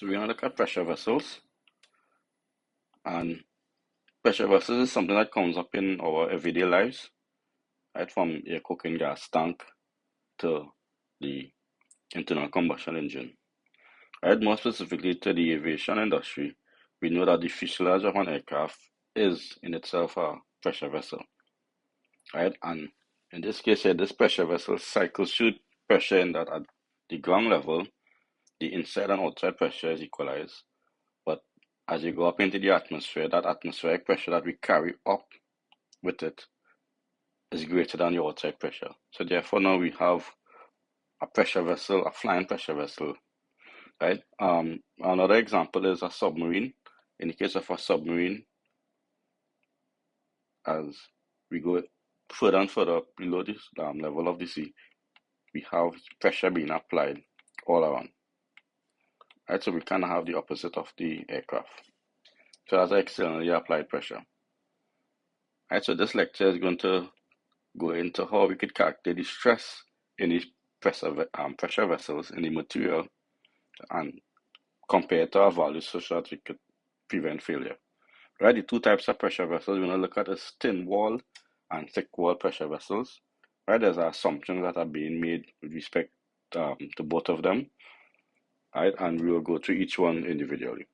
So we're going to look at pressure vessels, and pressure vessels is something that comes up in our everyday lives, right? From your cooking gas tank to the internal combustion engine, right? More specifically to the aviation industry, we know that the fuselage of an aircraft is in itself a pressure vessel, right? And in this case here, this pressure vessel cycles through pressure in that at the ground level, the inside and outside pressure is equalized. But as you go up into the atmosphere, that atmospheric pressure that we carry up with it is greater than the outside pressure. So therefore now we have a pressure vessel, a flying pressure vessel, right? Another example is a submarine. In the case of a submarine, as we go further and further below this level of the sea, we have pressure being applied all around, right? So we kind of have the opposite of the aircraft. So that's externally applied pressure. Right, so this lecture is going to go into how we could calculate the stress in these pressure vessels in the material and compare it to our values so that we could prevent failure. Right, the two types of pressure vessels we're going to look at is thin wall and thick wall pressure vessels. Right, there's assumptions that are being made with respect to both of them. Right, and we will go through each one individually.